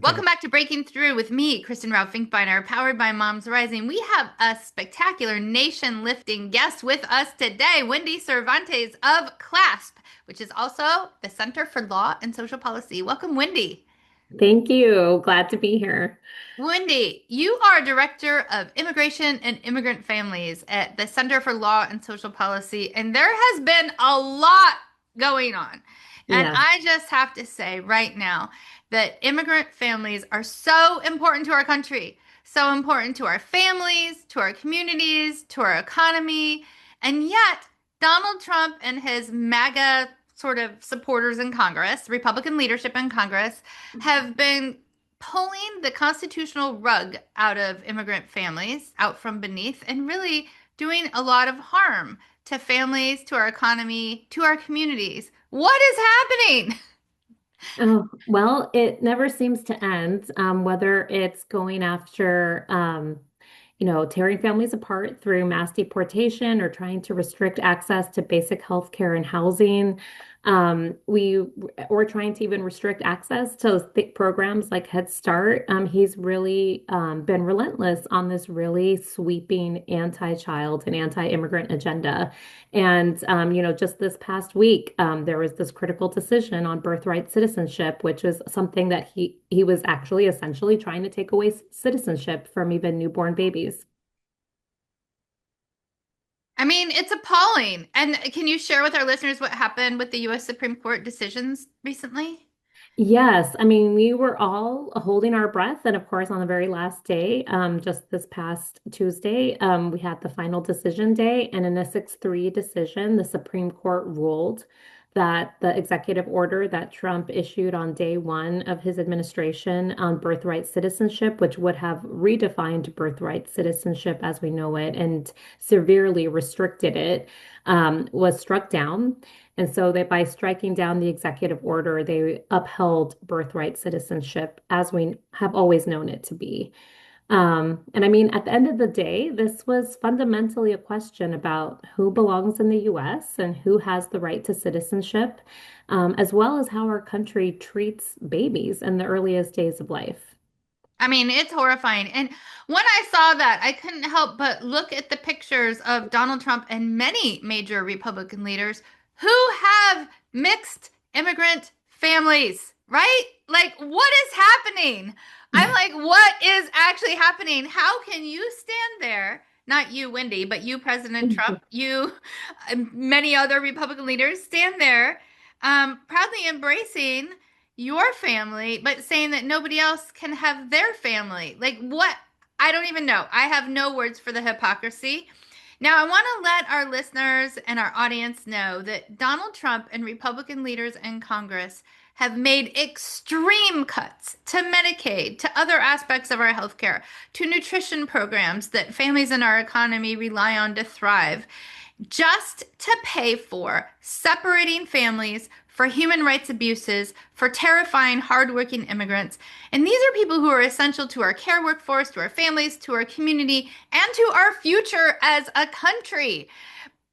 Welcome Okay. back to Breaking Through with me, Kristen Rao Finkbeiner, powered by Moms Rising. We have a spectacular nation-lifting guest with us today, Wendy Cervantes of CLASP, which is also the Center for Law and Social Policy. Welcome, Wendy. Thank you. Glad to be here. Wendy, you are Director of Immigration and Immigrant Families at the Center for Law and Social Policy, and there has been a lot going on. And Yes. I just have to say right now that immigrant families are so important to our country, so important to our families, to our communities, to our economy. And yet, Donald Trump and his MAGA sort of supporters in Congress, Republican leadership in Congress, have been pulling the constitutional rug out of immigrant families, out from beneath, and really doing a lot of harm to families, to our economy, to our communities. What is happening? Oh, well, it never seems to end, whether it's going after, tearing families apart through mass deportation or trying to restrict access to basic health care and housing. Or trying to even restrict access to programs like Head Start. He's really been relentless on this really sweeping anti-child and anti-immigrant agenda. And just this past week, there was this critical decision on birthright citizenship, which is something that he was actually essentially trying to take away citizenship from even newborn babies. I mean, it's appalling. And can you share with our listeners what happened with the U.S. Supreme Court decisions recently? Yes, I mean, we were all holding our breath. And of course, on the very last day, just this past Tuesday, we had the final decision day. And in a 6-3 decision, the Supreme Court ruled that the executive order that Trump issued on day one of his administration on birthright citizenship, which would have redefined birthright citizenship as we know it and severely restricted it, was struck down. And so that by striking down the executive order, they upheld birthright citizenship as we have always known it to be. And I mean, at the end of the day, this was fundamentally a question about who belongs in the US and who has the right to citizenship, as well as how our country treats babies in the earliest days of life. I mean, it's horrifying. And when I saw that, I couldn't help but look at the pictures of Donald Trump and many major Republican leaders who have mixed immigrant families, right? Like, what is happening? I'm like, what is actually happening? How can you stand there? Not you, Wendy, but you, President Trump, you, many other Republican leaders stand there, proudly embracing your family, but saying that nobody else can have their family. Like, what? I don't even know. I have no words for the hypocrisy. Now, I want to let our listeners and our audience know that Donald Trump and Republican leaders in Congress have made extreme cuts to Medicaid, to other aspects of our healthcare, to nutrition programs that families in our economy rely on to thrive, just to pay for separating families, for human rights abuses, for terrifying, hardworking immigrants. And these are people who are essential to our care workforce, to our families, to our community, and to our future as a country.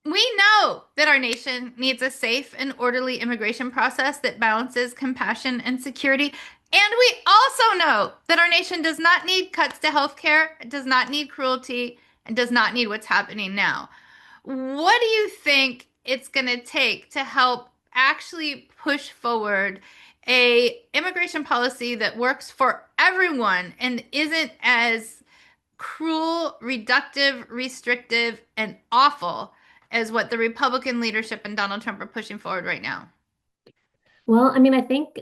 We know that our nation needs a safe and orderly immigration process that balances compassion and security. And we also know that our nation does not need cuts to healthcare, does not need cruelty, and does not need what's happening now. What do you think it's going to take to help actually push forward a immigration policy that works for everyone and isn't as cruel, reductive, restrictive, and awful as what the Republican leadership and Donald Trump are pushing forward right now? Well, I mean, I think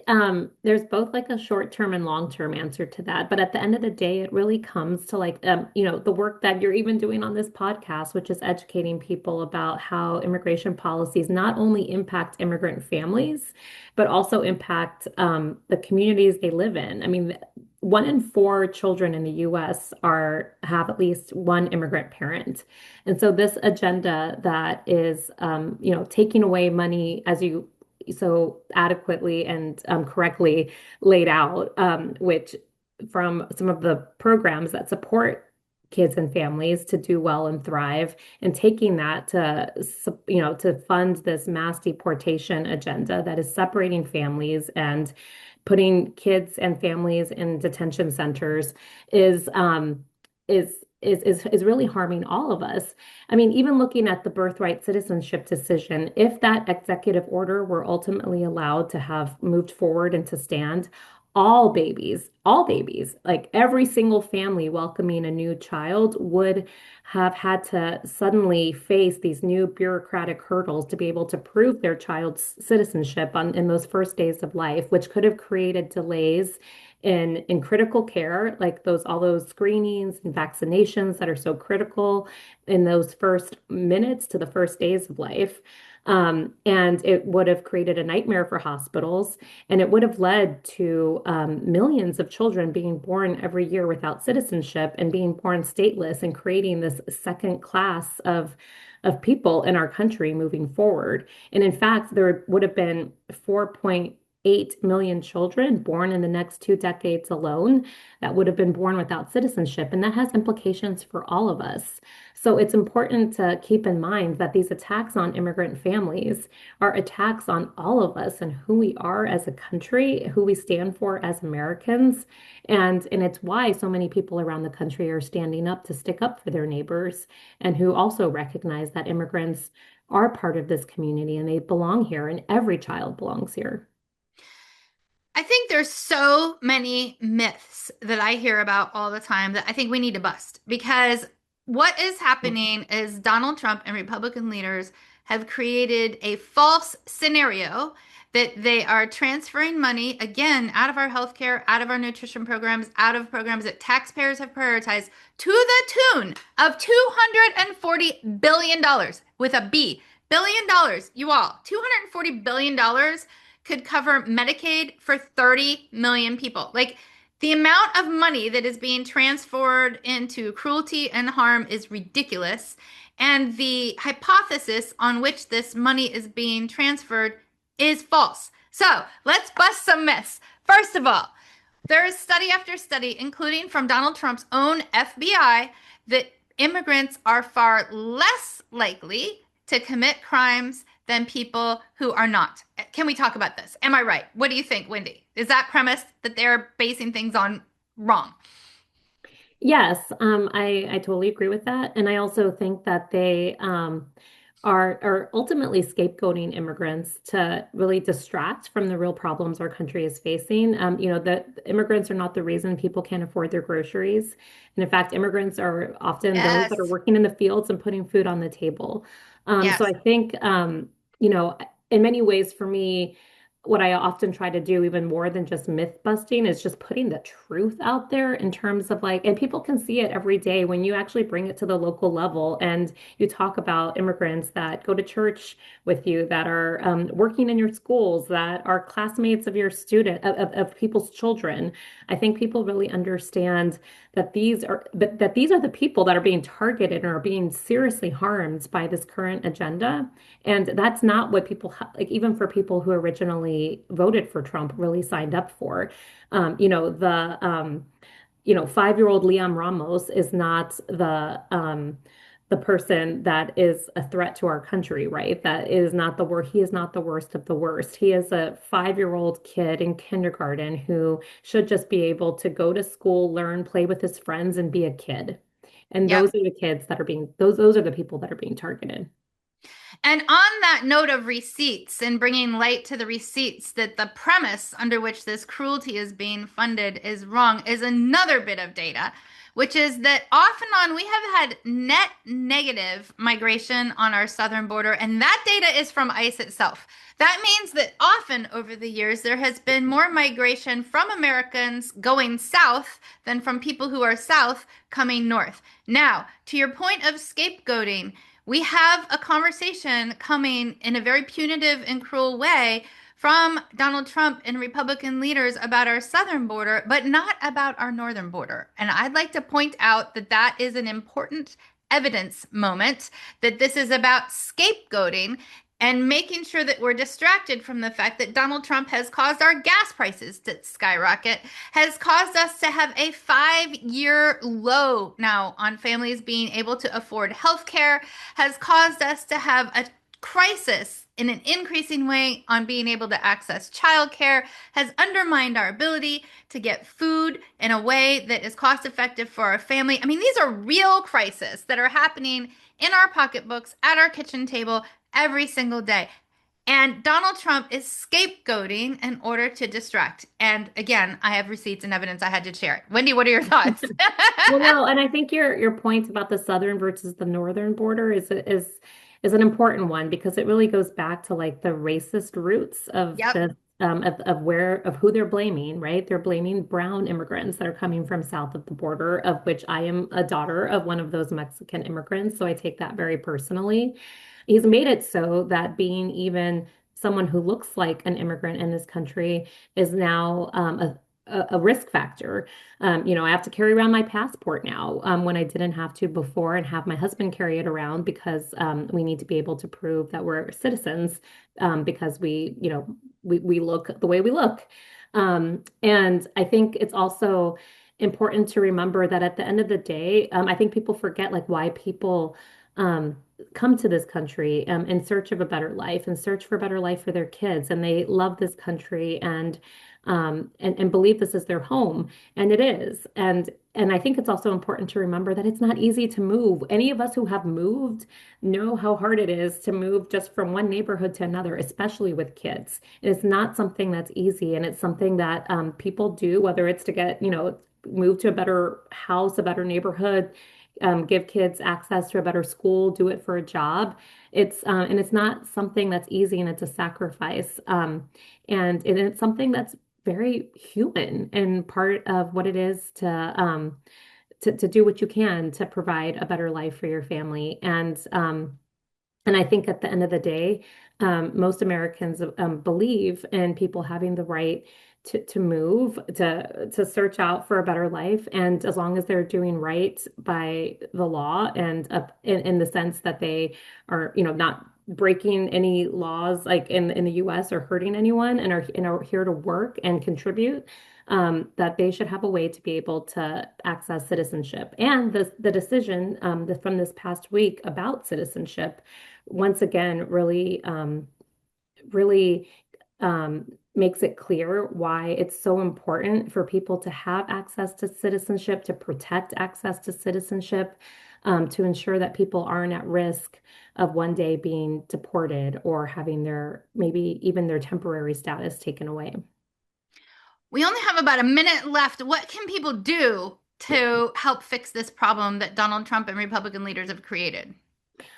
there's both like a short-term and long-term answer to that. But at the end of the day, it really comes to like, the work that you're even doing on this podcast, which is educating people about how immigration policies not only impact immigrant families, but also impact the communities they live in. I mean, 1 in 4 children in the U.S. are have at least one immigrant parent. And so this agenda that is, taking away money as you so adequately and correctly laid out, which from some of the programs that support kids and families to do well and thrive, and taking that to, to fund this mass deportation agenda that is separating families and putting kids and families in detention centers is is is really harming all of us. I mean, even looking at the birthright citizenship decision, if that executive order were ultimately allowed to have moved forward and to stand, all babies, like every single family welcoming a new child would have had to suddenly face these new bureaucratic hurdles to be able to prove their child's citizenship in those first days of life, which could have created delays in critical care, like those all those screenings and vaccinations that are so critical in those first minutes to the first days of life. And it would have created a nightmare for hospitals, and it would have led to millions of children being born every year without citizenship and being born stateless, and creating this second class of people in our country moving forward. And in fact, there would have been 4.8 million children born in the next 2 decades alone that would have been born without citizenship. And that has implications for all of us. So it's important to keep in mind that these attacks on immigrant families are attacks on all of us and who we are as a country, who we stand for as Americans. And it's why so many people around the country are standing up to stick up for their neighbors, and who also recognize that immigrants are part of this community and they belong here, and every child belongs here. I think there's so many myths that I hear about all the time that I think we need to bust, because what is happening is Donald Trump and Republican leaders have created a false scenario that they are transferring money again out of our healthcare, out of our nutrition programs, out of programs that taxpayers have prioritized to the tune of $240 billion with a B. Billion dollars, you all, $240 billion could cover Medicaid for 30 million people. Like, the amount of money that is being transferred into cruelty and harm is ridiculous. And the hypothesis on which this money is being transferred is false. So let's bust some myths. First of all, there is study after study, including from Donald Trump's own FBI, that immigrants are far less likely to commit crimes than people who are not. Can we talk about this? Am I right? What do you think, Wendy? Is that premise that they're basing things on wrong? Yes, I totally agree with that, and I also think that they are ultimately scapegoating immigrants to really distract from the real problems our country is facing. That immigrants are not the reason people can't afford their groceries, and in fact, immigrants are often those that are Yes. working in the fields and putting food on the table. So Yes. I think, you know, in many ways, for me, what I often try to do, even more than just myth busting, is just putting the truth out there in terms of like, and people can see it every day when you actually bring it to the local level and you talk about immigrants that go to church with you, that are working in your schools, that are classmates of your of people's children. I think people really understand that these are the people that are being targeted or are being seriously harmed by this current agenda. And that's not what people like, even for people who originally voted for Trump, really signed up for. The 5-year-old Liam Ramos is not the person that is a threat to our country, right? That is not the worst. He is not the worst of the worst. He is a 5-year-old kid in kindergarten who should just be able to go to school, learn, play with his friends, and be a kid. And those Yep. are the kids that are being those are the people that are being targeted. And on that note of receipts and bringing light to the receipts, that the premise under which this cruelty is being funded is wrong, is another bit of data, which is that off and on we have had net negative migration on our southern border, and that data is from ICE itself. That means that often over the years there has been more migration from Americans going south than from people who are south coming north. Now, to your point of scapegoating, we have a conversation coming in a very punitive and cruel way from Donald Trump and Republican leaders about our southern border, but not about our northern border. And I'd like to point out that that is an important evidence moment, that this is about scapegoating. and making sure that we're distracted from the fact that Donald Trump has caused our gas prices to skyrocket, has caused us to have a 5-year low now on families being able to afford health care, has caused us to have a crisis in an increasing way on being able to access childcare, has undermined our ability to get food in a way that is cost effective for our family. I mean, these are real crises that are happening in our pocketbooks, at our kitchen table, every single day. And Donald Trump is scapegoating in order to distract. And again, I have receipts and evidence I had to share it. Wendy, what are your thoughts? Well, no, and I think your point about the southern versus the northern border is an important one because it really goes back to like the racist roots of Yep. the of who they're blaming, right? They're blaming brown immigrants that are coming from south of the border, of which I am a daughter of one of those Mexican immigrants, so I take that very personally. He's made it so that being even someone who looks like an immigrant in this country is now a risk factor. I have to carry around my passport now when I didn't have to before, and have my husband carry it around because we need to be able to prove that we're citizens because we look the way we look. And I think it's also important to remember that at the end of the day, I think people forget like why people um, come to this country in search of a better life and search for a better life for their kids, and they love this country and believe this is their home, and it is. And I think it's also important to remember that it's not easy to move. Any of us who have moved know how hard it is to move just from one neighborhood to another, especially with kids. It's not something that's easy, and it's something that people do, whether it's to get, move to a better house, a better neighborhood, give kids access to a better school, do it for a job. And it's not something that's easy, and it's a sacrifice. And it's something that's very human and part of what it is to do what you can to provide a better life for your family. And I think at the end of the day, most Americans believe in people having the right to move, to search out for a better life, and as long as they're doing right by the law and in the sense that they are, not breaking any laws like in the U.S. or hurting anyone, and are here to work and contribute. That they should have a way to be able to access citizenship. And the decision from this past week about citizenship once again really makes it clear why it's so important for people to have access to citizenship, to protect access to citizenship, to ensure that people aren't at risk of one day being deported or having their maybe even their temporary status taken away. We only have about a minute left. What can people do to help fix this problem that Donald Trump and Republican leaders have created?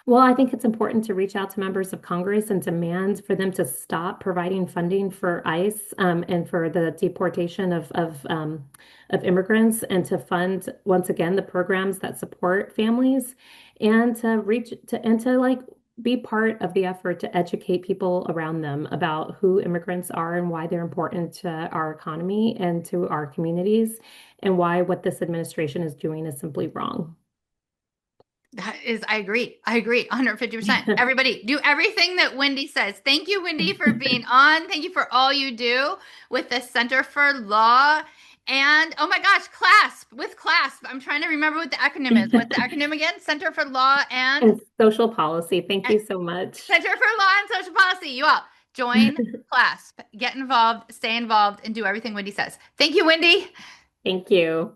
Well, I think it's important to reach out to members of Congress and demand for them to stop providing funding for ICE and for the deportation of immigrants, and to fund once again the programs that support families, and to reach to and to like be part of the effort to educate people around them about who immigrants are and why they're important to our economy and to our communities, and why what this administration is doing is simply wrong. That is, I agree. I agree 150%. Everybody, do everything that Wendy says. Thank you, Wendy, for being on. Thank you for all you do with the Center for Law. And oh my gosh, CLASP, with CLASP. I'm trying to remember what the acronym is. What's the acronym again? Center for Law And social policy. Thank you so much. Center for Law and Social Policy. You all join CLASP, get involved, stay involved, and do everything Wendy says. Thank you, Wendy. Thank you.